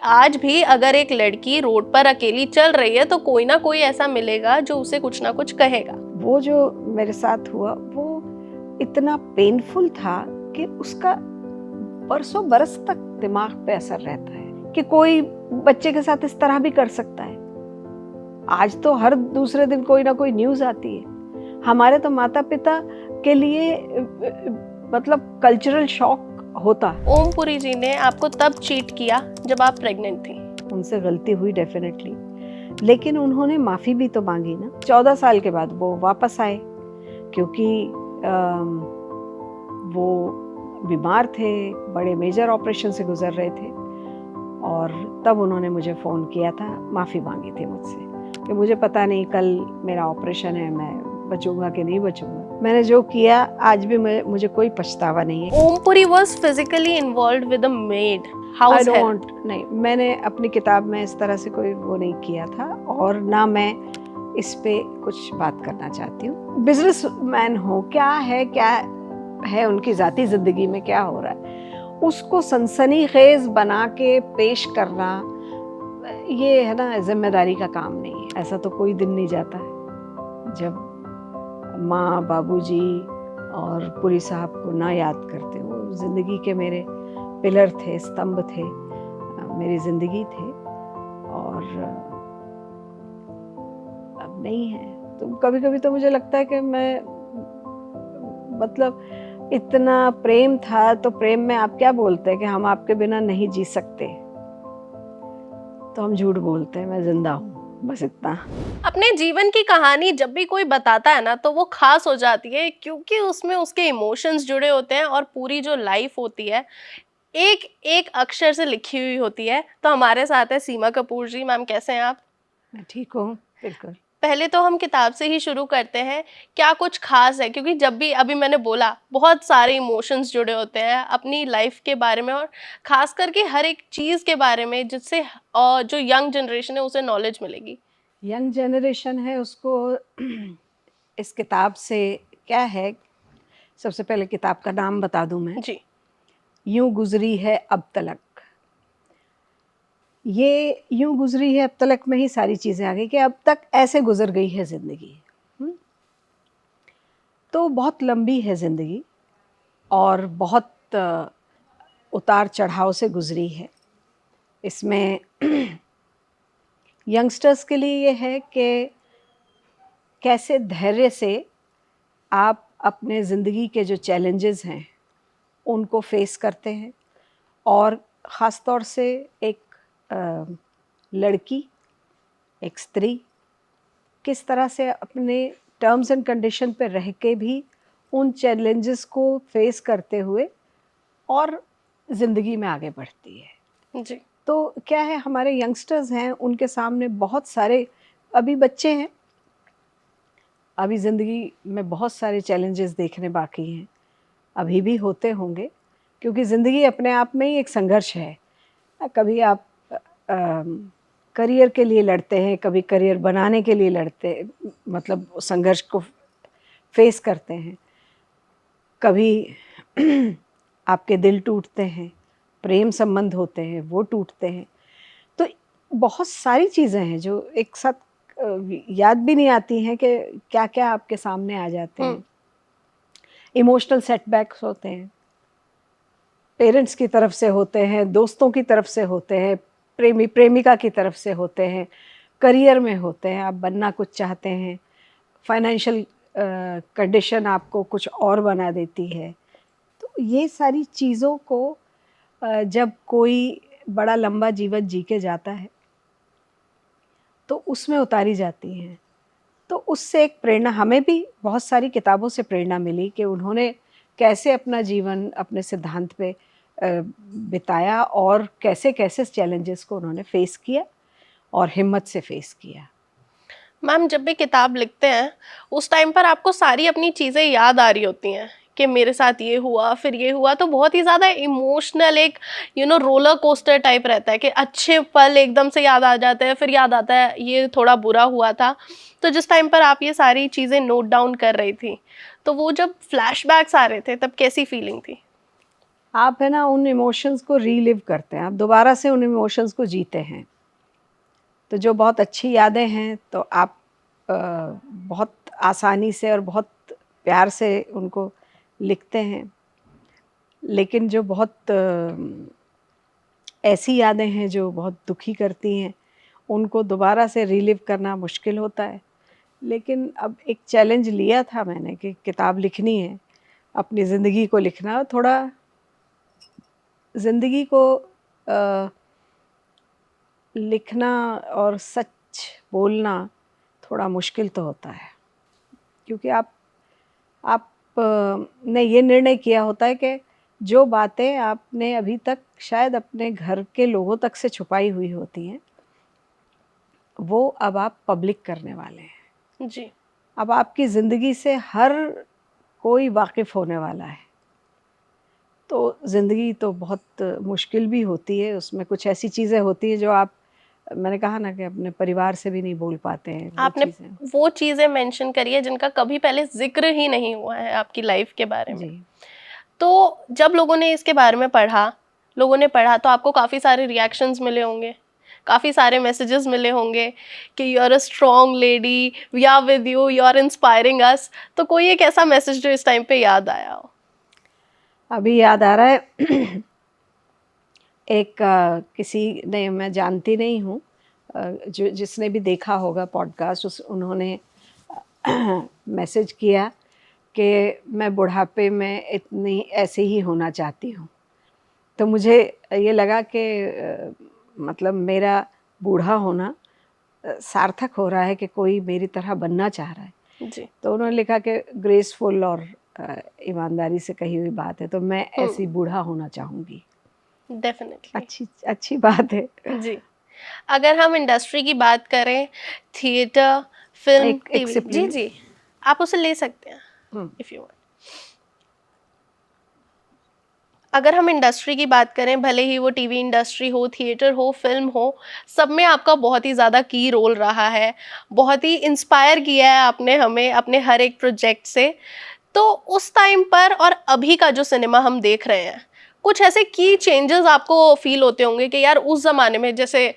आज भी अगर एक लड़की रोड पर अकेली चल रही है तो कोई ना कोई ऐसा मिलेगा जो उसे कुछ ना कुछ कहेगा। वो जो मेरे साथ हुआ वो इतना पेनफुल था कि उसका बरसों बरस तक दिमाग पे असर रहता है कि कोई बच्चे के साथ इस तरह भी कर सकता है। आज तो हर दूसरे दिन कोई ना कोई न्यूज़ आती है। हमारे तो माता पिता के लिए मतलब कल्चरल शॉक होता। ओम पुरी जी ने आपको तब चीट किया जब आप प्रेग्नेंट थी। उनसे गलती हुई डेफिनेटली, लेकिन उन्होंने माफ़ी भी तो मांगी ना। 14 साल के बाद वो वापस आए क्योंकि वो बीमार थे, बड़े मेजर ऑपरेशन से गुजर रहे थे और तब उन्होंने मुझे फ़ोन किया था, माफ़ी मांगी थी मुझसे कि मुझे पता नहीं कल मेरा ऑपरेशन है, मैं बचूंगा कि नहीं बचूंगा। मैंने जो किया आज भी मुझे कोई पछतावा नहीं है। Om Puri was physically involved with a maid. I House help. don't, नहीं, मैंने अपनी किताब में इस तरह से कोई वो नहीं किया था और ना मैं इस पे कुछ बात करना चाहती हूँ। बिजनेसमैन हो, क्या है उनकी ज़ाती ज़िंदगी में क्या हो रहा है, उसको सनसनीखेज बना के पेश करना, ये है ना जिम्मेदारी का काम नहीं है। ऐसा तो कोई दिन नहीं जाता है जब माँ बाबूजी और पुरी साहब को ना याद करते। वो ज़िंदगी के मेरे पिलर थे, स्तंभ थे, मेरी ज़िंदगी थे और अब नहीं है। तो कभी कभी तो मुझे लगता है कि मैं मतलब इतना प्रेम था तो प्रेम में आप क्या बोलते हैं कि हम आपके बिना नहीं जी सकते, तो हम झूठ बोलते हैं, मैं जिंदा हूँ, बस इतना। अपने जीवन की कहानी जब भी कोई बताता है ना तो वो खास हो जाती है क्योंकि उसमें उसके इमोशंस जुड़े होते हैं और पूरी जो लाइफ होती है एक एक अक्षर से लिखी हुई होती है। तो हमारे साथ है सीमा कपूर जी। मैम कैसे हैं आप? मैं ठीक हूँ, बिल्कुल। पहले तो हम किताब से ही शुरू करते हैं। क्या कुछ खास है, क्योंकि जब भी अभी मैंने बोला बहुत सारे इमोशंस जुड़े होते हैं अपनी लाइफ के बारे में और खास करके हर एक चीज़ के बारे में जिससे जो यंग जनरेशन है उसे नॉलेज मिलेगी। यंग जनरेशन है उसको इस किताब से क्या है, सबसे पहले किताब का नाम बता दूं मैं, जी। यूं गुजरी है अब तलक। ये यूं गुजरी है अब तलक में ही सारी चीज़ें आ गई कि अब तक ऐसे गुजर गई है ज़िंदगी। तो बहुत लंबी है ज़िंदगी और बहुत उतार चढ़ाव से गुजरी है। इसमें यंगस्टर्स के लिए ये है कि कैसे धैर्य से आप अपने ज़िंदगी के जो चैलेंजेस हैं उनको फेस करते हैं और ख़ास तौर से एक लड़की, एक स्त्री किस तरह से अपने टर्म्स एंड कंडीशन पे रह के भी उन चैलेंजेस को फेस करते हुए और ज़िंदगी में आगे बढ़ती है। जी। तो क्या है, हमारे यंगस्टर्स हैं, उनके सामने बहुत सारे अभी बच्चे हैं, अभी ज़िंदगी में बहुत सारे चैलेंजेस देखने बाकी हैं, अभी भी होते होंगे क्योंकि ज़िंदगी अपने आप में ही एक संघर्ष है। कभी आप करियर के लिए लड़ते हैं, कभी करियर बनाने के लिए लड़ते, मतलब संघर्ष को फेस करते हैं। कभी आपके दिल टूटते हैं, प्रेम संबंध होते हैं वो टूटते हैं। तो बहुत सारी चीज़ें हैं जो एक साथ याद भी नहीं आती हैं कि क्या क्या आपके सामने आ जाते हैं। इमोशनल सेटबैक्स होते हैं, पेरेंट्स की तरफ से होते हैं, दोस्तों की तरफ से होते हैं, प्रेमी प्रेमिका की तरफ से होते हैं, करियर में होते हैं, आप बनना कुछ चाहते हैं, फाइनेंशियल कंडीशन आपको कुछ और बना देती है। तो ये सारी चीज़ों को जब कोई बड़ा लंबा जीवन जी के जाता है तो उसमें उतारी जाती हैं। तो उससे एक प्रेरणा, हमें भी बहुत सारी किताबों से प्रेरणा मिली कि उन्होंने कैसे अपना जीवन अपने सिद्धांत पे बिताया और कैसे कैसे चैलेंजेस को उन्होंने फेस किया और हिम्मत से फेस किया। मैम जब भी किताब लिखते हैं उस टाइम पर आपको सारी अपनी चीज़ें याद आ रही होती हैं कि मेरे साथ ये हुआ फिर ये हुआ, तो बहुत ही ज़्यादा इमोशनल एक रोलर कोस्टर टाइप रहता है कि अच्छे पल एकदम से याद आ जाते हैं, फिर याद आता है ये थोड़ा बुरा हुआ था। तो जिस टाइम पर आप ये सारी चीज़ें नोट डाउन कर रही थी तो वो जब फ्लैशबैक्स आ रहे थे तब कैसी फीलिंग थी? आप है ना उन इमोशंस को रीलिव करते हैं, आप दोबारा से उन इमोशंस को जीते हैं। तो जो बहुत अच्छी यादें हैं तो आप बहुत आसानी से और बहुत प्यार से उनको लिखते हैं, लेकिन जो बहुत ऐसी यादें हैं जो बहुत दुखी करती हैं, उनको दोबारा से रीलिव करना मुश्किल होता है। लेकिन अब एक चैलेंज लिया था मैंने कि किताब लिखनी है, अपनी ज़िंदगी को लिखना, और थोड़ा ज़िंदगी को लिखना और सच बोलना थोड़ा मुश्किल तो होता है, क्योंकि आप ने ये निर्णय किया होता है कि जो बातें आपने अभी तक शायद अपने घर के लोगों तक से छुपाई हुई होती हैं, वो अब आप पब्लिक करने वाले हैं। जी। अब आपकी ज़िंदगी से हर कोई वाकिफ़ होने वाला है। तो ज़िंदगी तो बहुत मुश्किल भी होती है, उसमें कुछ ऐसी चीज़ें होती हैं जो आप, मैंने कहा ना कि अपने परिवार से भी नहीं बोल पाते हैं वो आपने चीज़ें। वो चीज़ें मेंशन करी है जिनका कभी पहले ज़िक्र ही नहीं हुआ है आपकी लाइफ के बारे में। जी। तो जब लोगों ने इसके बारे में पढ़ा, लोगों ने पढ़ा तो आपको काफ़ी सारे रिएक्शंस मिले होंगे, काफ़ी सारे मैसेजेस मिले होंगे कि you are a strong lady, we are with you, you are inspiring us. तो कोई एक ऐसा मैसेज जो इस टाइम पे याद आया हो? अभी याद आ रहा है एक किसी ने, मैं जानती नहीं हूँ, जो जिसने भी देखा होगा पॉडकास्ट, उस उन्होंने मैसेज किया कि मैं बुढ़ापे में इतनी ऐसे ही होना चाहती हूँ। तो मुझे ये लगा कि मतलब मेरा बूढ़ा होना सार्थक हो रहा है कि कोई मेरी तरह बनना चाह रहा है। जी। तो उन्होंने लिखा कि ग्रेसफुल और ईमानदारी से कही हुई बात है, तो मैं ऐसी बूढ़ा होना चाहूँगी। डेफिनेटली। अच्छी अच्छी बात है। जी। अगर हम इंडस्ट्री की बात करें, थिएटर, फिल्म, एक टीवी, सिप ले जी, लूँ? जी, आप उसे ले सकते हैं हुँ। If you want. अगर हम इंडस्ट्री की बात करें, भले ही वो टीवी इंडस्ट्री हो, थिएटर हो, फिल्म हो, सब में आपका बहुत ही ज़्यादा की रोल रहा है। बहुत ही इंस्पायर किया है आपने हमें अपने हर एक प्रोजेक्ट से। तो उस टाइम पर और अभी का जो सिनेमा हम देख रहे हैं, कुछ ऐसे की चेंजेस आपको फ़ील होते होंगे कि यार उस ज़माने में, जैसे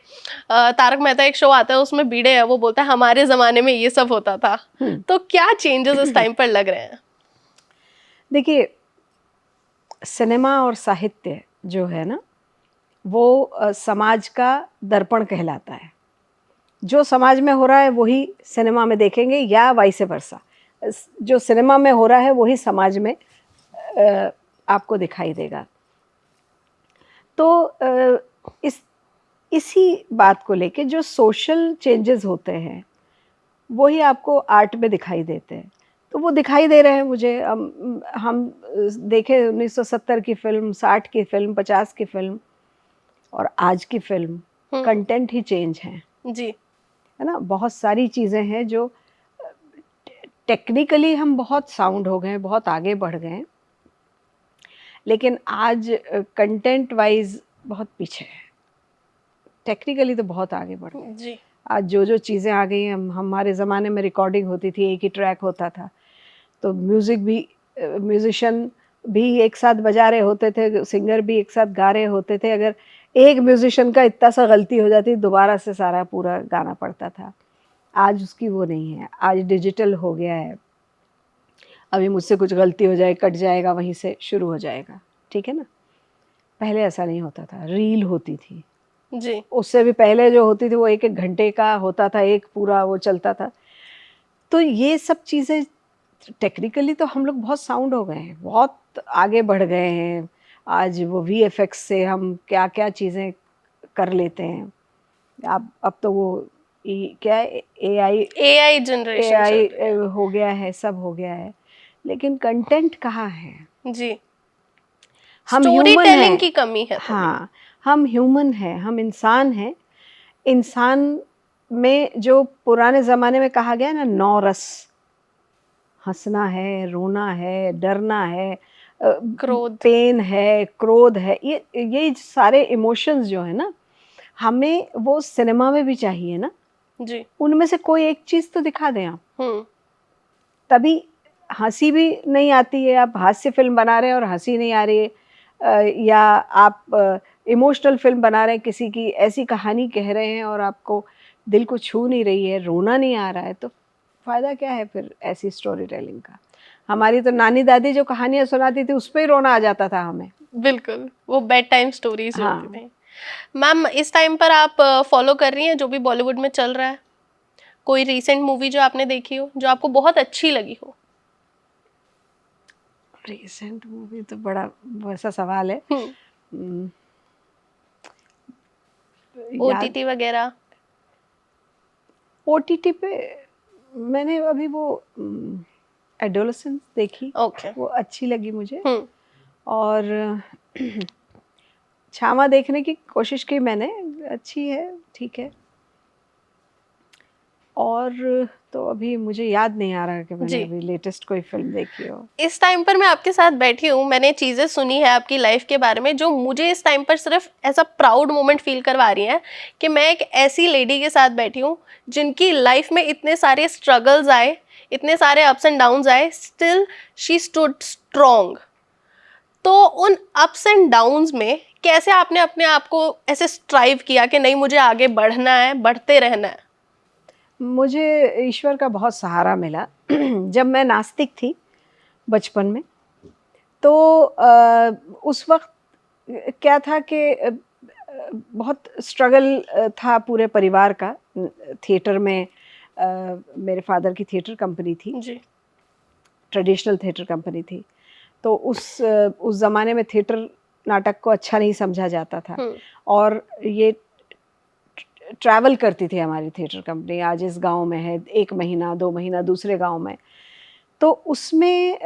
तारक मेहता एक शो आता है उसमें भिड़े है, वो बोलता है हमारे ज़माने में ये सब होता था। हुँ। तो क्या चेंजेस इस टाइम पर लग रहे हैं? देखिए, सिनेमा और साहित्य जो है ना, वो समाज का दर्पण कहलाता है। जो समाज में हो रहा है वही सिनेमा में देखेंगे, या वाइस वर्सा। जो सिनेमा में हो रहा है वही समाज में आपको दिखाई देगा। तो इसी बात को लेके जो सोशल चेंजेस होते हैं, वही आपको आर्ट में दिखाई देते हैं। तो वो दिखाई दे रहे हैं मुझे। हम देखें 1970 की फ़िल्म, 60 की फ़िल्म, 50 की फ़िल्म और आज की फ़िल्म, कंटेंट ही चेंज हैं, जी। है ना? बहुत सारी चीज़ें हैं जो टेक्निकली हम बहुत साउंड हो गए हैं, बहुत आगे बढ़ गए हैं, लेकिन आज कंटेंट वाइज़ बहुत पीछे है। टेक्निकली तो बहुत आगे बढ़ गए। जी। आज जो चीज़ें आ गई हैं, हमारे ज़माने में रिकॉर्डिंग होती थी, एक ही ट्रैक होता था। तो म्यूज़िक भी, म्यूज़िशियन भी एक साथ बजा रहे होते थे, सिंगर भी एक साथ गा रहे होते थे। अगर एक म्यूज़िशियन का इतना सा गलती हो जाती, दोबारा से सारा पूरा गाना पड़ता था। आज उसकी वो नहीं है, आज डिजिटल हो गया है। अभी मुझसे कुछ गलती हो जाए, कट जाएगा, वहीं से शुरू हो जाएगा, ठीक है ना? पहले ऐसा नहीं होता था, रील होती थी। जी। उससे भी पहले जो होती थी वो 1-1 घंटे का होता था, एक पूरा वो चलता था। तो ये सब चीज़ें टेक्निकली तो हम लोग बहुत साउंड हो गए हैं, बहुत आगे बढ़ गए हैं। आज वो वीएफएक्स से हम क्या-क्या चीज़ें कर लेते हैं। अब तो वो क्या है, एआई एआई जनरेशन चल एआई रही है। हो गया है, सब हो गया है। लेकिन कंटेंट कहाँ है? जी। हम स्टोरी ह्यूमन टेलिंग हैं। की कमी है थोड़ी। हाँ, हम ह्यूमन हैं, हम इंसान हैं। इंसान में जो पुराने ज़माने में कहा गया है ना, 9 रस, हँसना है, रोना है, डरना है, क्रोध। पेन है, क्रोध है, ये सारे इमोशंस जो है ना, हमें वो सिनेमा में भी चाहिए ना। जी। उनमें से कोई एक चीज़ तो दिखा दें आप, हम्म। तभी हँसी भी नहीं आती है। आप हास्य फ़िल्म बना रहे हैं और हँसी नहीं आ रही है, या आप इमोशनल फिल्म बना रहे हैं, किसी की ऐसी कहानी कह रहे हैं और आपको दिल को छू नहीं रही है, रोना नहीं आ रहा है, तो फ़ायदा क्या है फिर ऐसी स्टोरी टेलिंग का। हमारी तो नानी दादी जो कहानियाँ सुनाती थी उस पे ही रोना आ जाता था हमें। बिल्कुल, वो बेड टाइम स्टोरीज जो होती हाँ। थी। मैम इस टाइम पर आप फॉलो कर रही हैं जो भी बॉलीवुड में चल रहा है? कोई रीसेंट मूवी जो आपने देखी हो जो आपको बहुत अच्छी लगी हो? रिसेंट मूवी तो बड़ा वैसा सवाल है। हम्म, याद ओटीटी वगैरह? ओटीटी पे मैंने अभी वो एडोलसेंस देखी, ओके। वो अच्छी लगी मुझे। हम्म। और छावा देखने की कोशिश की मैंने, अच्छी है, ठीक है। और तो अभी मुझे याद नहीं आ रहा कि मैंने जी। अभी लेटेस्ट कोई फिल्म देखी हो। इस टाइम पर मैं आपके साथ बैठी हूँ, मैंने चीज़ें सुनी है आपकी लाइफ के बारे में जो मुझे इस टाइम पर सिर्फ ऐसा प्राउड मोमेंट फील करवा रही हैं कि मैं एक ऐसी लेडी के साथ बैठी हूँ जिनकी लाइफ में इतने सारे स्ट्रगल्स आए, इतने सारे अप्स एंड डाउन्स आए, स्टिल शी स्टूड स्ट्रॉन्ग। तो उन अप्स एंड डाउन्स में कैसे आपने अपने आप को ऐसे स्ट्राइव किया कि नहीं मुझे आगे बढ़ना है, बढ़ते रहना है? मुझे ईश्वर का बहुत सहारा मिला। जब मैं नास्तिक थी बचपन में, तो उस वक्त क्या था कि बहुत स्ट्रगल था पूरे परिवार का। थिएटर में मेरे फादर की थिएटर कंपनी थी, जी। ट्रेडिशनल थिएटर कंपनी थी। तो उस ज़माने में थिएटर नाटक को अच्छा नहीं समझा जाता था। और ये ट्रैवल करती थी हमारी थिएटर कंपनी, आज इस गांव में है, 1 महीना 2 महीना दूसरे गांव में। तो उसमें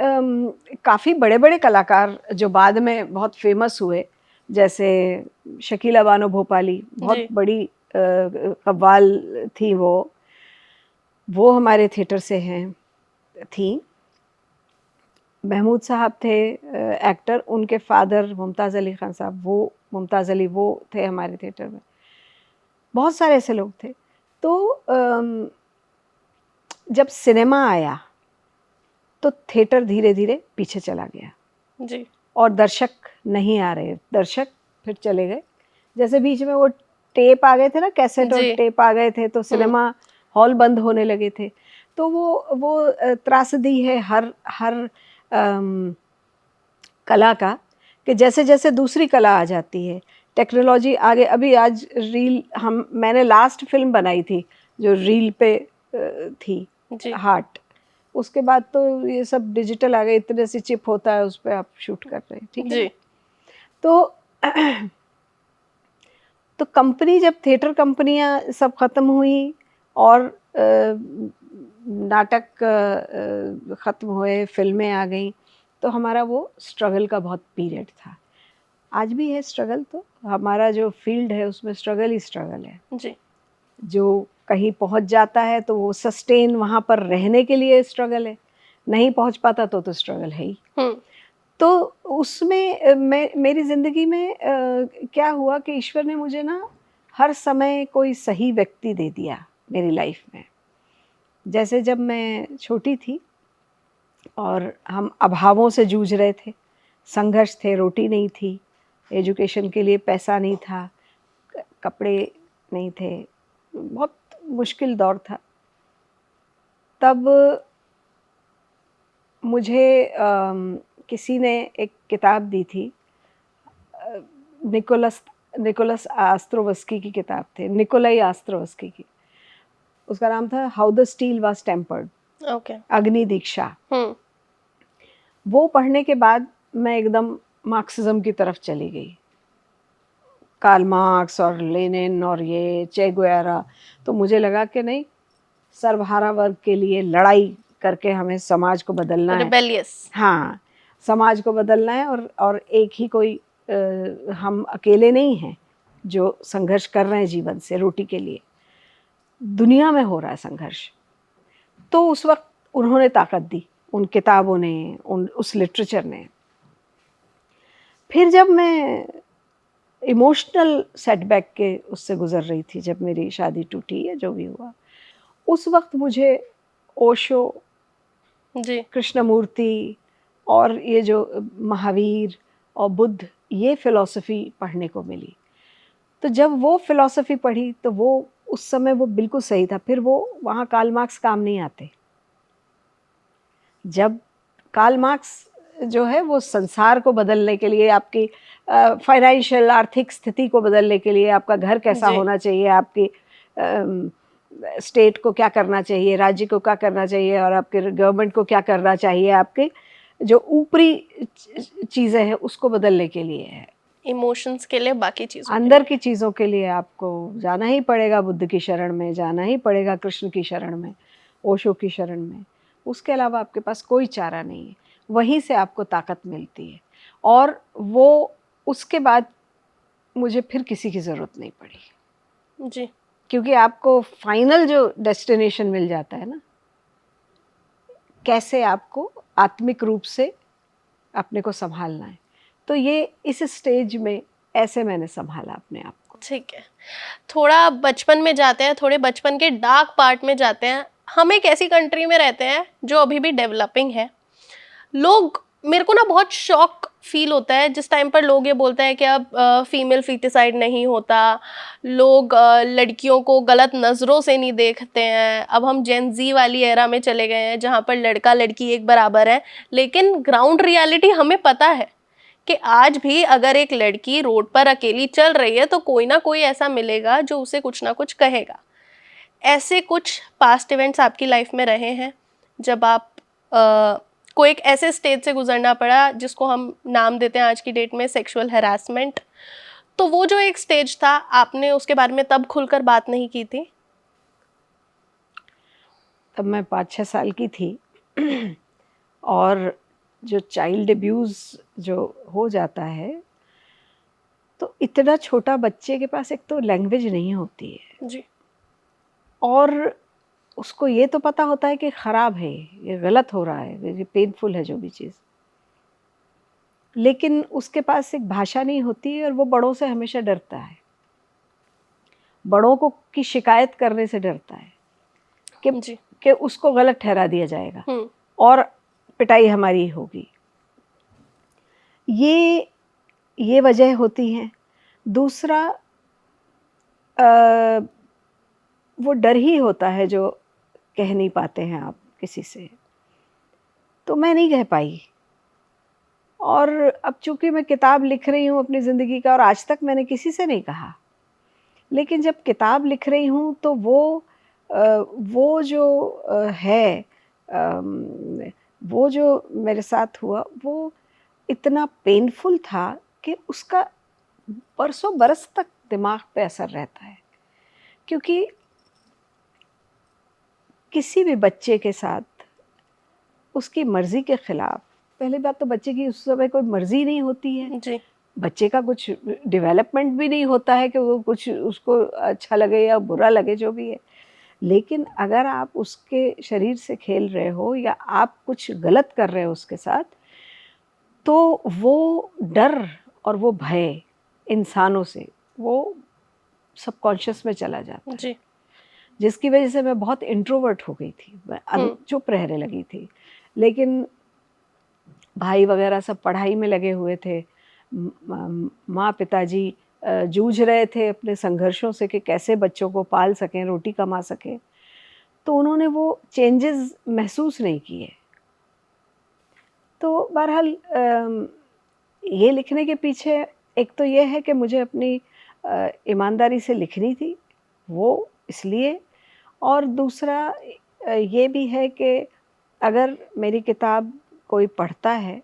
काफ़ी बड़े-बड़े कलाकार जो बाद में बहुत फेमस हुए, जैसे शकीला बानो भोपाली, बहुत जी। बड़ी कव्वाल थी वो हमारे थिएटर से हैं, थीं। महमूद साहब थे एक्टर, उनके फादर मुमताज़ अली ख़ान साहब, वो मुमताज़ अली वो थे हमारे थिएटर में। बहुत सारे ऐसे लोग थे। तो जब सिनेमा आया तो थिएटर धीरे-धीरे पीछे चला गया जी। और दर्शक नहीं आ रहे, दर्शक फिर चले गए। जैसे बीच में वो टेप आ गए थे ना, कैसेट और जी। टेप आ गए थे, तो सिनेमा हॉल बंद होने लगे थे। तो वो त्रासदी है हर हर कला का, कि जैसे-जैसे दूसरी कला आ जाती है, टेक्नोलॉजी आगे, अभी आज मैंने लास्ट फ़िल्म बनाई थी, जो रील पे थी, जी। हार्ट। उसके बाद तो ये सब डिजिटल आ गए, इतने से चिप होता है, उस पे आप शूट कर रहे हैं, ठीक है ना? जी। तो तो कंपनी, जब थिएटर कंपनियाँ सब ख़त्म हुई और नाटक ख़त्म हुए, फ़िल्में आ गईं, तो हमारा वो स्ट्रगल का बहुत पीरियड था। आज भी है स्ट्रगल, तो हमारा जो फ़ील्ड है उसमें स्ट्रगल ही स्ट्रगल है। जी। जो कहीं पहुँच जाता है तो वो सस्टेन वहाँ पर रहने के लिए स्ट्रगल है, नहीं पहुँच पाता तो स्ट्रगल है ही। तो उसमें मेरी ज़िंदगी में क्या हुआ कि ईश्वर ने मुझे ना हर समय कोई सही व्यक्ति दे दिया मेरी लाइफ में। जैसे जब मैं छोटी थी और हम अभावों से जूझ रहे थे, संघर्ष थे, रोटी नहीं थी, एजुकेशन के लिए पैसा नहीं था, कपड़े नहीं थे, बहुत मुश्किल दौर था। तब मुझे किसी ने एक किताब दी थी, निकोलस निकोलस आस्त्रोवस्की की किताब थी, निकोलाई आस्त्रोवस्की की। उसका नाम था how the steel was tempered, okay. अग्नि दीक्षा। वो पढ़ने के बाद मैं एकदम मार्क्सिज्म की तरफ चली गई, कार्ल मार्क्स और लेनिन और ये चे गुएरा। तो मुझे लगा कि नहीं, सर्वहारा वर्ग के लिए लड़ाई करके हमें समाज को बदलना है। रिबेलियस। हाँ, समाज को बदलना है, और एक ही कोई हम अकेले नहीं हैं जो संघर्ष कर रहे हैं जीवन से, रोटी के लिए। दुनिया में हो रहा है संघर्ष। तो उस वक्त उन्होंने ताकत दी, उन किताबों ने, उस लिटरेचर ने। फिर जब मैं इमोशनल सेटबैक के उससे गुजर रही थी, जब मेरी शादी टूटी या जो भी हुआ, उस वक्त मुझे ओशो, जी। कृष्णमूर्ति और ये जो महावीर और बुद्ध, ये फिलॉसफी पढ़ने को मिली। तो जब वो फिलॉसफी पढ़ी तो वो उस समय वो बिल्कुल सही था। फिर वो वहाँ कार्ल मार्क्स काम नहीं आते। जब कार्ल मार्क्स जो है वो संसार को बदलने के लिए, आपकी फाइनेंशियल आर्थिक स्थिति को बदलने के लिए, आपका घर कैसा जी। होना चाहिए, आपकी स्टेट को क्या करना चाहिए, राज्य को क्या करना चाहिए, और आपके गवर्नमेंट को क्या करना चाहिए, आपके जो ऊपरी चीज़ें हैं उसको बदलने के लिए है। इमोशंस के लिए, बाकी चीजों के अंदर लिए। की चीज़ों के लिए आपको जाना ही पड़ेगा, बुद्ध की शरण में जाना ही पड़ेगा, कृष्ण की शरण में, ओशो की शरण में। उसके अलावा आपके पास कोई चारा नहीं है। वहीं से आपको ताकत मिलती है। और वो उसके बाद मुझे फिर किसी की ज़रूरत नहीं पड़ी, जी। क्योंकि आपको फाइनल जो डेस्टिनेशन मिल जाता है ना, कैसे आपको आत्मिक रूप से अपने को संभालना है। तो ये इस स्टेज में ऐसे मैंने संभाला अपने आप को। ठीक है, थोड़ा बचपन में जाते हैं, थोड़े बचपन के डार्क पार्ट में जाते हैं। हम एक ऐसी कंट्री में रहते हैं जो अभी भी डेवलपिंग है। लोग, मेरे को ना बहुत शॉक फील होता है जिस टाइम पर लोग ये बोलते हैं कि अब फीमेल फीटिसाइड नहीं होता, लोग लड़कियों को गलत नज़रों से नहीं देखते हैं। अब हम जेन जी वाली एरा में चले गए हैं जहाँ पर लड़का लड़की एक बराबर है। लेकिन ग्राउंड रियलिटी हमें पता है कि आज भी अगर एक लड़की रोड पर अकेली चल रही है तो कोई ना कोई ऐसा मिलेगा जो उसे कुछ ना कुछ कहेगा। ऐसे कुछ पास्ट इवेंट्स आपकी लाइफ में रहे हैं जब आप को एक ऐसे स्टेज से गुजरना पड़ा जिसको हम नाम देते हैं आज की डेट में सेक्सुअल हैरासमेंट? तो वो जो एक स्टेज था, आपने उसके बारे में तब खुलकर बात नहीं की थी? तब मैं 5-6 साल की थी और जो चाइल्ड अब्यूज़ जो हो जाता है, तो इतना छोटा बच्चे के पास एक तो लैंग्वेज नहीं होती है, जी। और उसको ये तो पता होता है कि ख़राब है, ये गलत हो रहा है, ये पेनफुल है जो भी चीज़, लेकिन उसके पास एक भाषा नहीं होती है और वो बड़ों से हमेशा डरता है। बड़ों को की शिकायत करने से डरता है जी। कि उसको गलत ठहरा दिया जाएगा हम्म। और पिटाई हमारी होगी। ये वजह होती है। दूसरा, वो डर ही होता है जो कह नहीं पाते हैं आप किसी से। तो मैं नहीं कह पाई, और अब चूंकि मैं किताब लिख रही हूँ अपनी ज़िंदगी का, और आज तक मैंने किसी से नहीं कहा, लेकिन जब किताब लिख रही हूँ तो वो जो है, वो जो मेरे साथ हुआ वो इतना पेनफुल था कि उसका बरसों बरस तक दिमाग पे असर रहता है। क्योंकि किसी भी बच्चे के साथ उसकी मर्ज़ी के ख़िलाफ़, पहली बात तो बच्चे की उस समय कोई मर्ज़ी नहीं होती है। जी। बच्चे का कुछ डेवलपमेंट भी नहीं होता है कि वो कुछ उसको अच्छा लगे या बुरा लगे, जो भी है। लेकिन अगर आप उसके शरीर से खेल रहे हो या आप कुछ गलत कर रहे हो उसके साथ, तो वो डर और वो भय इंसानों से वो सबकॉन्शियस में चला जाता है, जी। जिसकी वजह से मैं बहुत इंट्रोवर्ट हो गई थी, मैं चुप रहने लगी थी। लेकिन भाई वगैरह सब पढ़ाई में लगे हुए थे, माँ पिताजी जूझ रहे थे अपने संघर्षों से कि कैसे बच्चों को पाल सकें, रोटी कमा सकें, तो उन्होंने वो चेंजेस महसूस नहीं किए। तो बहरहाल ये लिखने के पीछे एक तो ये है कि मुझे अपनी ईमानदारी से लिखनी थी, वो इसलिए, और दूसरा ये भी है कि अगर मेरी किताब कोई पढ़ता है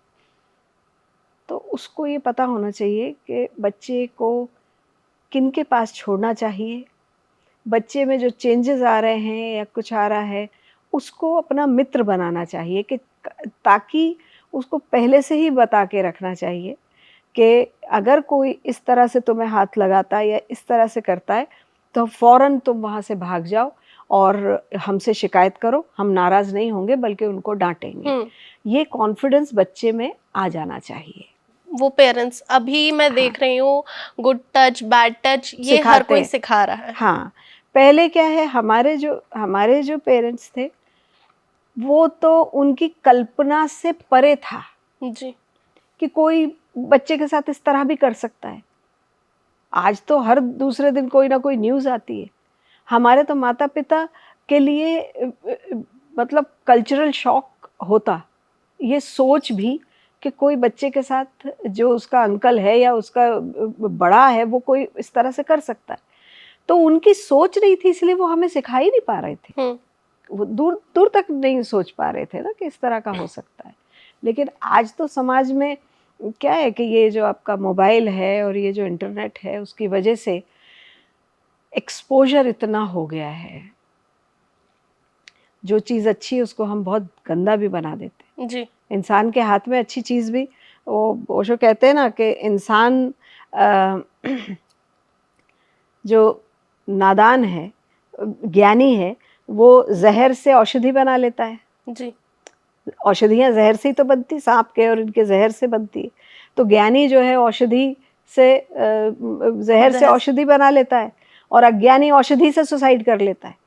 तो उसको ये पता होना चाहिए कि बच्चे को किनके पास छोड़ना चाहिए, बच्चे में जो चेंजेस आ रहे हैं या कुछ आ रहा है उसको अपना मित्र बनाना चाहिए, कि ताकि उसको पहले से ही बता के रखना चाहिए कि अगर कोई इस तरह से तुम्हें हाथ लगाता है या इस तरह से करता है तो फ़ौरन तुम वहाँ से भाग जाओ और हमसे शिकायत करो, हम नाराज़ नहीं होंगे बल्कि उनको डांटेंगे। ये कॉन्फिडेंस बच्चे में आ जाना चाहिए। वो पेरेंट्स, अभी मैं देख रही हूँ गुड टच बैड टच ये हर सिखाते कोई हैं। सिखा रहा है। हाँ, पहले क्या है, हमारे जो पेरेंट्स थे वो तो उनकी कल्पना से परे था जी। कि कोई बच्चे के साथ इस तरह भी कर सकता है? आज तो हर दूसरे दिन कोई ना कोई न्यूज़ आती है। हमारे तो माता पिता के लिए मतलब कल्चरल शॉक होता ये सोच भी कि कोई बच्चे के साथ जो उसका अंकल है या उसका बड़ा है वो कोई इस तरह से कर सकता है। तो उनकी सोच नहीं थी, इसलिए वो हमें सिखा ही नहीं पा रहे थे। वो दूर दूर तक नहीं सोच पा रहे थे ना कि इस तरह का हो सकता है। लेकिन आज तो समाज में क्या है कि ये जो आपका मोबाइल है और ये जो इंटरनेट है उसकी वजह से एक्सपोजर इतना हो गया है, जो चीज़ अच्छी है उसको हम बहुत गंदा भी बना देते हैं। जी। इंसान के हाथ में अच्छी चीज़ भी, वो ओशो कहते हैं ना कि इंसान जो नादान है, ज्ञानी है, वो जहर से औषधि बना लेता है। जी। औषधियाँ जहर से ही तो बनती, सांप के और इनके जहर से बनती है। तो ज्ञानी जो है औषधि से जहर से जहर। औषधि बना लेता है, और अज्ञानी औषधि से सुसाइड कर लेता है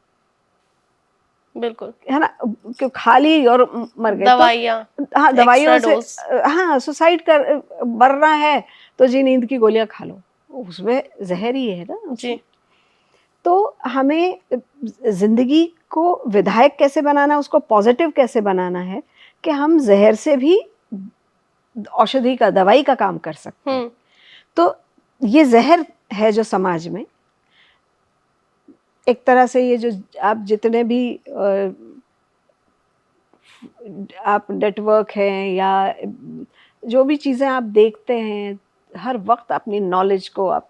बिल्कुल। ना, क्यों खा ली और मर गए। तो दवाइयाँ, हाँ, दवाइयों एक्स्ट्रा से डोज। हाँ, सुसाइड कर मरना है तो जी नींद की गोलियां खा लो, उसमें जहर ही है ना उसमें। जी। तो हमें जिंदगी को विधायक कैसे बनाना है, उसको पॉजिटिव कैसे बनाना है कि हम जहर से भी औषधि का, दवाई का काम कर सकते हैं। तो ये जहर है जो समाज में एक तरह से, ये जो आप जितने भी आप नेटवर्क हैं या जो भी चीज़ें आप देखते हैं, हर वक्त अपनी नॉलेज को आप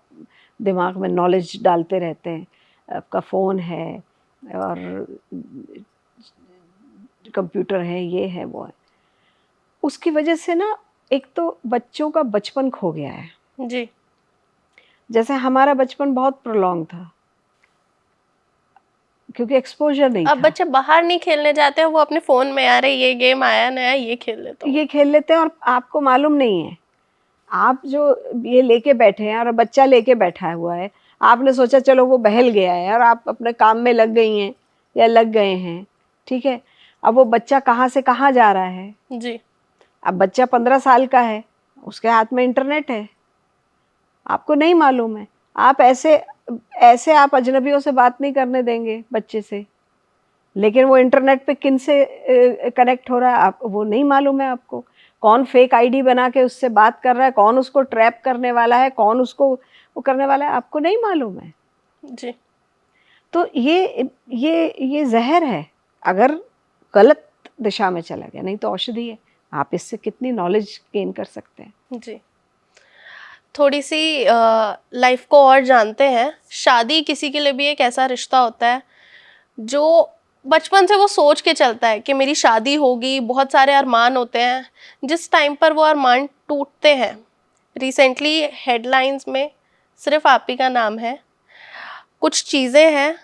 दिमाग में नॉलेज डालते रहते हैं। आपका फ़ोन है और कंप्यूटर है, ये है वो है, उसकी वजह से ना एक तो बच्चों का बचपन खो गया है। जी। जैसे हमारा बचपन बहुत प्रोलॉन्ग था क्योंकि एक्सपोजर नहीं अब था। बच्चे बाहर नहीं खेलने जाते हैं, वो अपने फोन में आ रहे ये गेम आया नया ये खेल लेता हूँ। ये खेल लेते हैं और आपको मालूम नहीं है, आप जो ये लेके बैठे हैं और बच्चा लेके बैठा हुआ है, आपने सोचा चलो वो बहल गया है और आप अपने काम में लग गई हैं या लग गए हैं, ठीक है। अब वो बच्चा कहाँ से कहाँ जा रहा है। जी। अब बच्चा 15 साल का है, उसके हाथ में इंटरनेट है, आपको नहीं मालूम है। आप ऐसे ऐसे आप अजनबियों से बात नहीं करने देंगे बच्चे से, लेकिन वो इंटरनेट पे किन से कनेक्ट हो रहा है आप वो नहीं मालूम है आपको। कौन फेक आईडी बना के उससे बात कर रहा है, कौन उसको ट्रैप करने वाला है, कौन उसको वो करने वाला है, आपको नहीं मालूम है। जी। तो ये जहर है अगर गलत दिशा में चला गया, नहीं तो औषधि है। आप इससे कितनी नॉलेज गेन कर सकते हैं। जी। थोड़ी सी लाइफ को और जानते हैं। शादी किसी के लिए भी एक ऐसा रिश्ता होता है जो बचपन से वो सोच के चलता है कि मेरी शादी होगी, बहुत सारे अरमान होते हैं। जिस टाइम पर वो अरमान टूटते हैं, रिसेंटली हेडलाइंस में सिर्फ आप ही का नाम है। कुछ चीज़ें हैं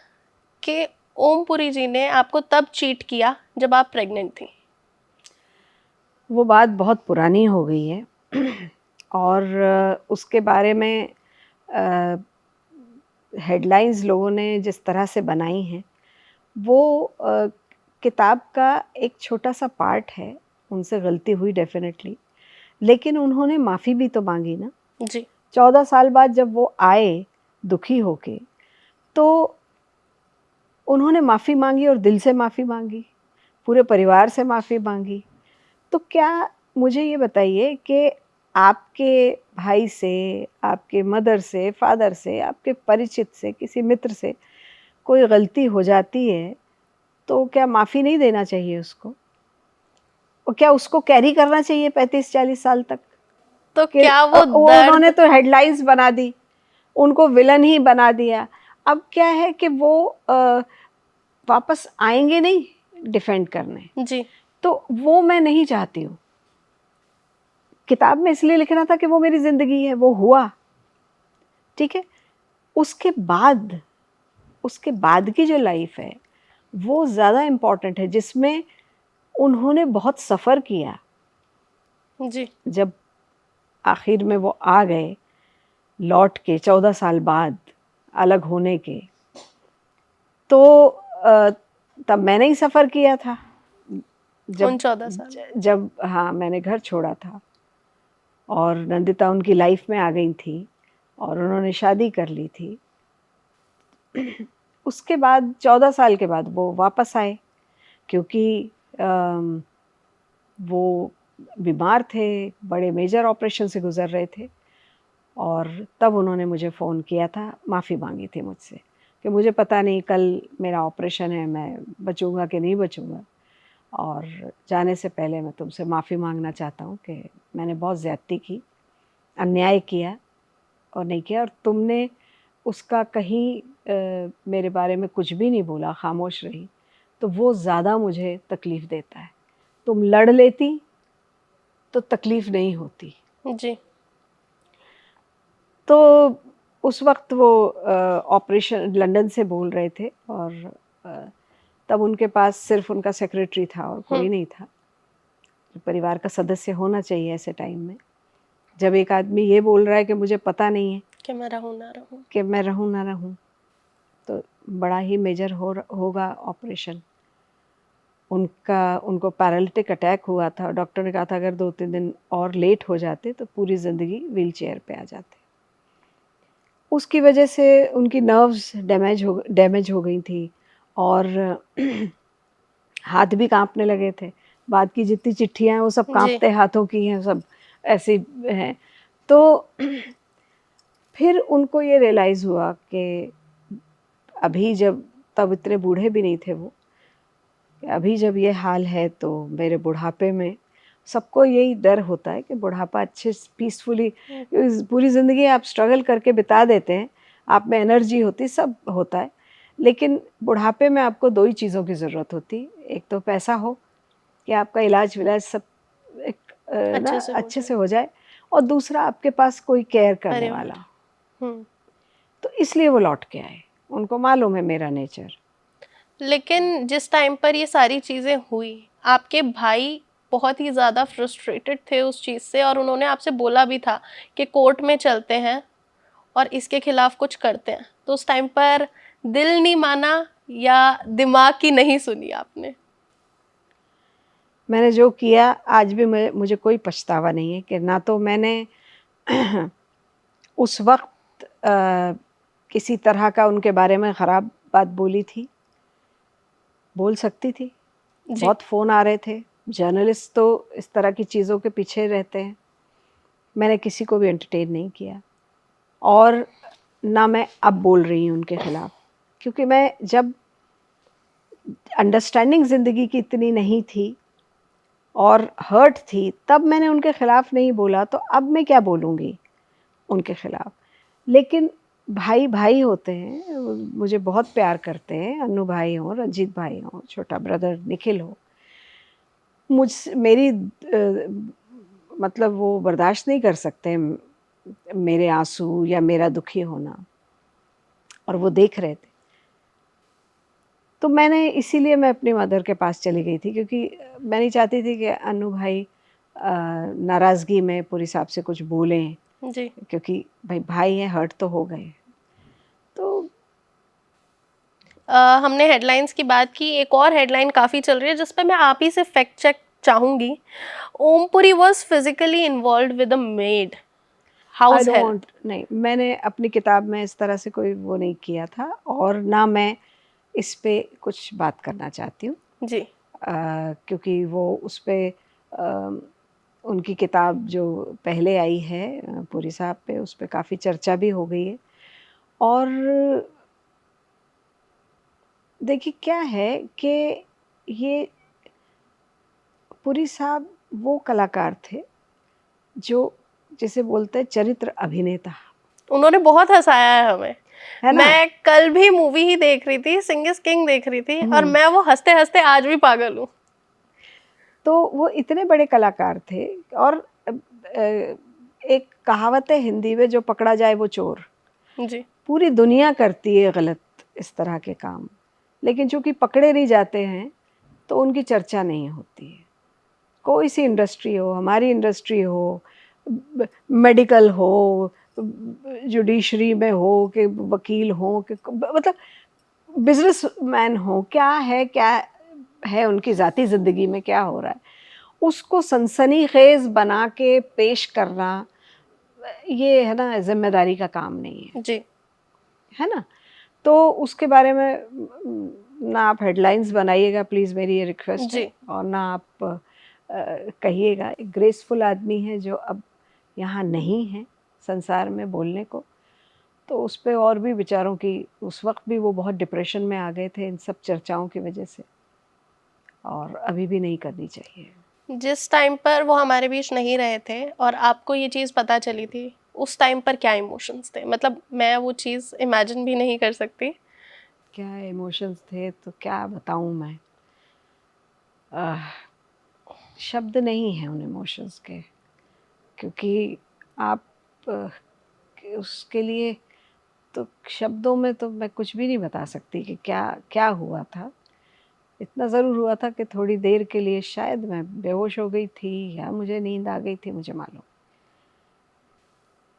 कि ओमपुरी जी ने आपको तब चीट किया जब आप प्रेग्नेंट थी। वो बात बहुत पुरानी हो गई है और उसके बारे में हेडलाइंस लोगों ने जिस तरह से बनाई हैं वो किताब का एक छोटा सा पार्ट है। उनसे गलती हुई डेफिनेटली, लेकिन उन्होंने माफ़ी भी तो मांगी ना। जी। 14 साल बाद जब वो आए दुखी होके, तो उन्होंने माफ़ी मांगी और दिल से माफ़ी मांगी, पूरे परिवार से माफ़ी मांगी। तो क्या, मुझे ये बताइए कि आपके भाई से, आपके मदर से, फादर से, आपके परिचित से, किसी मित्र से कोई गलती हो जाती है तो क्या माफ़ी नहीं देना चाहिए उसको? और क्या उसको कैरी करना चाहिए 35-40 साल तक? तो कि क्या वो वो उन्होंने दर्द। तो हेडलाइंस बना दी, उनको विलन ही बना दिया। अब क्या है कि वो वापस आएँगे नहीं डिफेंड करने। जी। तो वो मैं नहीं चाहती हूँ। किताब में इसलिए लिखना था कि वो मेरी ज़िंदगी है, वो हुआ, ठीक है? उसके बाद, उसके बाद की जो लाइफ़ है, वो ज़्यादा इम्पोर्टेंट है, जिसमें उन्होंने बहुत सफ़र किया। जी। जब आखिर में वो आ गए, लौट के 14 साल बाद अलग होने के, तो तब मैंने ही सफ़र किया था। जब उन 14 साल में। जब हाँ, मैंने घर छोड़ा था। और नंदिता उनकी लाइफ में आ गई थी और उन्होंने शादी कर ली थी। उसके बाद 14 साल के बाद वो वापस आए, क्योंकि वो बीमार थे, बड़े मेजर ऑपरेशन से गुज़र रहे थे। और तब उन्होंने मुझे फ़ोन किया था, माफ़ी मांगी थी मुझसे कि मुझे पता नहीं कल मेरा ऑपरेशन है, मैं बचूँगा कि नहीं बचूँगा, और जाने से पहले मैं तुमसे माफ़ी मांगना चाहता हूँ कि मैंने बहुत ज़्यादती की, अन्याय किया और नहीं किया, और तुमने उसका कहीं मेरे बारे में कुछ भी नहीं बोला, खामोश रही, तो वो ज़्यादा मुझे तकलीफ़ देता है। तुम लड़ लेती तो तकलीफ़ नहीं होती। जी। तो उस वक़्त वो ऑपरेशन लंदन से बोल रहे थे, और अ, तब उनके पास सिर्फ़ उनका सेक्रेटरी था और कोई नहीं था। परिवार का सदस्य होना चाहिए ऐसे टाइम में। जब एक आदमी ये बोल रहा है कि मुझे पता नहीं है कि मैं रहूँ ना रहूँ। कि मैं रहूँ ना रहूँ, तो बड़ा ही मेजर होगा ऑपरेशन। उनको पैरालिटिक अटैक हुआ था, डॉक्टर ने कहा था अगर 2-3 दिन और लेट हो जाते तो पूरी ज़िंदगी व्हीलचेयर पे आ जाते। उसकी वजह से उनकी नर्व्स डैमेज हो गई थी, और हाथ भी काँपने लगे थे। बाद की जितनी चिट्ठियाँ हैं वो सब जी। काँपते हाथों की हैं, सब ऐसी हैं। तो फिर उनको ये रियलाइज़ हुआ कि अभी जब तब इतने बूढ़े भी नहीं थे वो, अभी जब ये हाल है तो मेरे बुढ़ापे में सबको यही डर होता है कि बुढ़ापा अच्छे पीसफुली, पूरी ज़िंदगी आप स्ट्रगल करके बिता देते हैं, आप में एनर्जी होती, सब होता है, लेकिन बुढ़ापे में आपको 2 ही चीज़ों की ज़रूरत होती। एक तो पैसा हो कि आपका इलाज-विलाज सब एक ना अच्छे से हो अच्छे जाए। से हो जाए, और दूसरा आपके पास कोई केयर करने परिवार। वाला। हुँ। तो इसलिए वो लौट के आए। उनको मालूम है मेरा नेचर। लेकिन जिस टाइम पर ये सारी चीज़ें हुई, आपके भाई बहुत ही ज़्यादा फ्रस्ट्रेटेड थे उस चीज़ से, और उन्होंने आपसे बोला भी था कि कोर्ट में चलते हैं और इसके खिलाफ कुछ करते हैं। तो उस टाइम पर दिल नहीं माना या दिमाग की नहीं सुनी आपने? मैंने जो किया आज भी मुझे कोई पछतावा नहीं है कि ना तो मैंने उस वक़्त किसी तरह का उनके बारे में ख़राब बात बोली थी, बोल सकती थी। जी। बहुत फ़ोन आ रहे थे, जर्नलिस्ट तो इस तरह की चीज़ों के पीछे रहते हैं। मैंने किसी को भी एंटरटेन नहीं किया, और ना मैं अब बोल रही हूँ उनके खिलाफ़, क्योंकि मैं जब अंडरस्टैंडिंग ज़िंदगी की इतनी नहीं थी और हर्ट थी, तब मैंने उनके खिलाफ़ नहीं बोला, तो अब मैं क्या बोलूँगी उनके खिलाफ़। लेकिन भाई भाई होते हैं, मुझे बहुत प्यार करते हैं, अन्नू भाई हों, रंजीत भाई हों, छोटा ब्रदर निखिल हो, मेरी मतलब वो बर्दाश्त नहीं कर सकते मेरे आंसू या मेरा दुखी होना, और वो देख रहे थे। तो मैंने इसीलिए मैं अपनी मदर के पास चली गई थी, क्योंकि मैं नहीं चाहती थी कि अन्नू भाई नाराज़गी में पूरी साहब से कुछ बोलें, जी। क्योंकि भाई भाई हैं, हर्ट तो हो गए। तो हमने हेडलाइंस की बात की, एक और हेडलाइन काफ़ी चल रही है जिस पे मैं आप ही से फैक्ट चेक चाहूँगी। Om Puri was physically involved with a made, I house help. Don't नहीं, मैंने अपनी किताब में इस तरह से कोई वो नहीं किया था, और ना मैं इस पे कुछ बात करना चाहती हूँ, जी। क्योंकि वो उस पे अ, उनकी किताब जो पहले आई है पुरी साहब पे, उस पे काफ़ी चर्चा भी हो गई है। और देखिए क्या है कि ये पुरी साहब वो कलाकार थे जो, जिसे बोलते हैं चरित्र अभिनेता, उन्होंने बहुत हँसाया है हमें। है ना? मैं कल भी मूवी ही देख रही थी, सिंह इज़ किंग देख रही थी, और हुँ। मैं वो हँसते-हँसते आज भी पागल हूँ। तो वो इतने बड़े कलाकार थे, और एक कहावत है हिंदी में, जो पकड़ा जाए वो चोर। जी। पूरी दुनिया करती है गलत इस तरह के काम, लेकिन चूँकि पकड़े नहीं जाते हैं तो उनकी चर्चा नहीं होती है। कोई सी इंडस्ट्री हो, हमारी इंडस्ट्री हो, मेडिकल हो, जुडिशरी में हो, कि वकील हो, कि मतलब बिजनेसमैन हो, क्या है उनकी ज़ाती ज़िंदगी में क्या हो रहा है, उसको सनसनीखेज बना के पेश करना, ये है ना जिम्मेदारी का काम नहीं है, जी है ना। तो उसके बारे में ना आप हेडलाइंस बनाइएगा प्लीज़, मेरी ये रिक्वेस्ट जी है, और ना आप कहिएगा। एक ग्रेसफुल आदमी है जो अब यहाँ नहीं है संसार में बोलने को, तो उस पे और भी विचारों की, उस वक्त भी वो बहुत डिप्रेशन में आ गए थे इन सब चर्चाओं की वजह से, और अभी भी नहीं करनी चाहिए। जिस टाइम पर वो हमारे बीच नहीं रहे थे और आपको ये चीज़ पता चली थी, उस टाइम पर क्या इमोशंस थे? मतलब मैं वो चीज़ इमेजिन भी नहीं कर सकती। क्या इमोशंस थे तो क्या बताऊँ मैं, आह, शब्द नहीं हैं उन इमोशंस के, क्योंकि आप उसके लिए तो शब्दों में तो मैं कुछ भी नहीं बता सकती कि क्या क्या हुआ था। इतना ज़रूर हुआ था कि थोड़ी देर के लिए शायद मैं बेहोश हो गई थी या मुझे नींद आ गई थी, मुझे मालूम।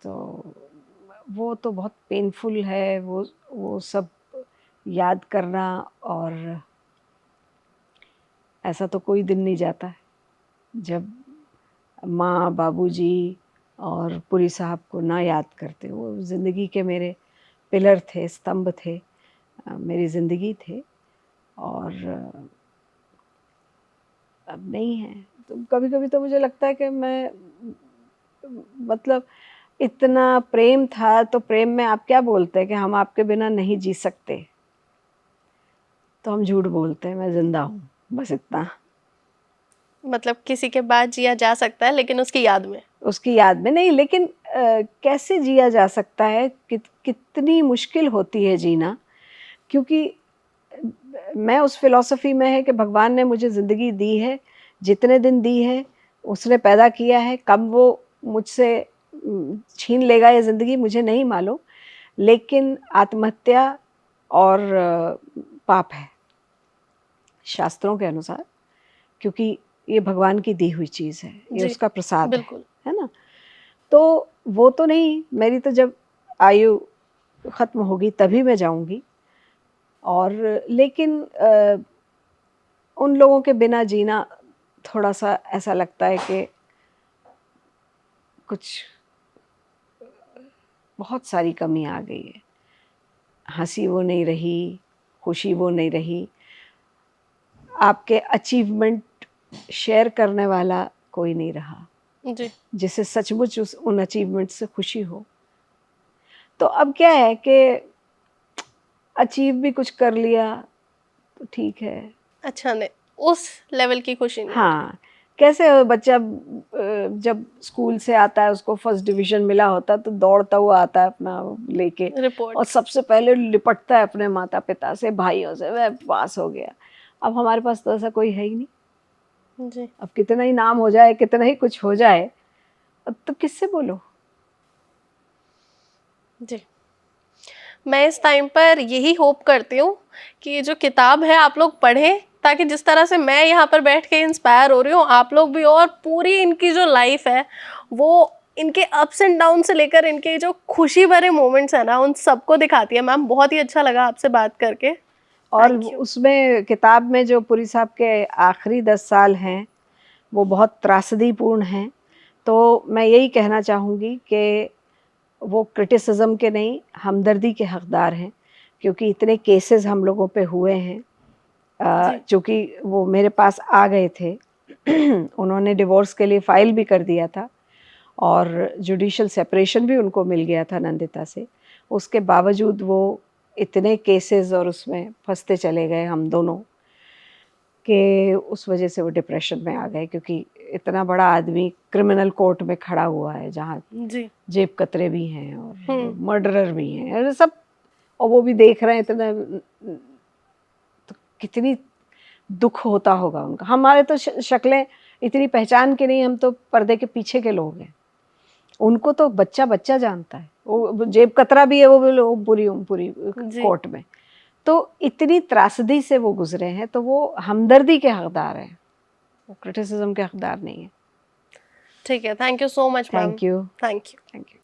तो वो तो बहुत पेनफुल है, वो सब याद करना, और ऐसा तो कोई दिन नहीं जाता है जब माँ, बाबूजी और पुरी साहब को ना याद करते। वो ज़िंदगी के मेरे पिलर थे, स्तंभ थे, मेरी ज़िंदगी थे, और अब नहीं है। तो कभी-कभी तो मुझे लगता है कि मैं, मतलब इतना प्रेम था, तो प्रेम में आप क्या बोलते हैं कि हम आपके बिना नहीं जी सकते, तो हम झूठ बोलते हैं, मैं ज़िंदा हूँ, बस इतना। मतलब किसी के बाद जिया जा सकता है लेकिन उसकी याद में। उसकी याद में नहीं, लेकिन कैसे जिया जा सकता है, कितनी मुश्किल होती है जीना, क्योंकि मैं उस फ़िलॉसफ़ी में है कि भगवान ने मुझे ज़िंदगी दी है, जितने दिन दी है, उसने पैदा किया है, कब वो मुझसे छीन लेगा ये ज़िंदगी मुझे नहीं मालूम, लेकिन आत्महत्या और पाप है, शास्त्रों के अनुसार, क्योंकि ये भगवान की दी हुई चीज़ है, ये जी उसका प्रसाद बिल्कुल। है ना? तो वो तो नहीं, मेरी तो जब आयु ख़त्म होगी तभी मैं जाऊँगी, और लेकिन उन लोगों के बिना जीना थोड़ा-सा ऐसा लगता है कि कुछ बहुत सारी कमी आ गई है। हँसी वो नहीं रही, खुशी वो नहीं रही, आपके अचीवमेंट शेयर करने वाला कोई नहीं रहा, जी जिसे सचमुच उन अचीवमेंट से खुशी हो। तो अब क्या है कि अचीव भी कुछ कर लिया तो ठीक है। अच्छा, नहीं उस लेवल की खुशी नहीं मिली। हाँ, कैसे बच्चा जब स्कूल से आता है, उसको फर्स्ट डिवीज़न मिला होता है, तो दौड़ता हुआ आता है अपना लेके, और रिपोर्ट्स। सबसे पहले लिपटता है अपने माता-पिता से, भाइयों से, मैं पास हो गया। अब हमारे पास तो ऐसा कोई है ही नहीं। जी अब कितना ही नाम हो जाए, कितना ही कुछ हो जाए, अब तो किससे बोलो? जी मैं इस टाइम पर यही होप करती हूँ कि ये जो किताब है आप लोग पढ़ें, ताकि जिस तरह से मैं यहाँ पर बैठ के इंस्पायर हो रही हूँ, आप लोग भी, और पूरी इनकी जो लाइफ है वो इनके अप्स एंड डाउन से लेकर इनके जो खुशी भरे मोमेंट्स है ना, उन सबको दिखाती है। मैम बहुत ही अच्छा लगा आपसे बात करके। और थैंक यू। उसमें किताब में जो पुरी साहब के आखिरी 10 साल हैं, वो बहुत त्रासदीपूर्ण हैं। तो मैं यही कहना चाहूँगी कि वो क्रिटिसिज्म के नहीं, हमदर्दी के हकदार हैं, क्योंकि इतने केसेस हम लोगों पे हुए हैं। जी चूँकि वो मेरे पास आ गए थे उन्होंने डिवोर्स के लिए फ़ाइल भी कर दिया था, और जुडिशियल सेपरेशन भी उनको मिल गया था नंदिता से। उसके बावजूद वो इतने केसेस और उसमें फँसते चले गए हम दोनों, कि उस वजह से वो डिप्रेशन में आ गए, क्योंकि इतना बड़ा आदमी क्रिमिनल कोर्ट में खड़ा हुआ है, जहाँ जी जेब कतरे भी हैं और मर्डरर भी हैं, और सब, और वो भी देख रहे हैं इतना, तो कितनी दुख होता होगा उनका। हमारे तो शक्लें इतनी पहचान के नहीं, हम तो पर्दे के पीछे के लोग हैं। उनको तो बच्चा बच्चा जानता है, वो जेब कतरा भी है, वो पूरी पूरी जी कोर्ट में। तो इतनी त्रासदी से वो गुजरे हैं, तो वो हमदर्दी के हकदार हैं, वो क्रिटिसिज्म के हकदार नहीं है। ठीक है, thank you so much ma'am. Thank you. Thank you. Thank you.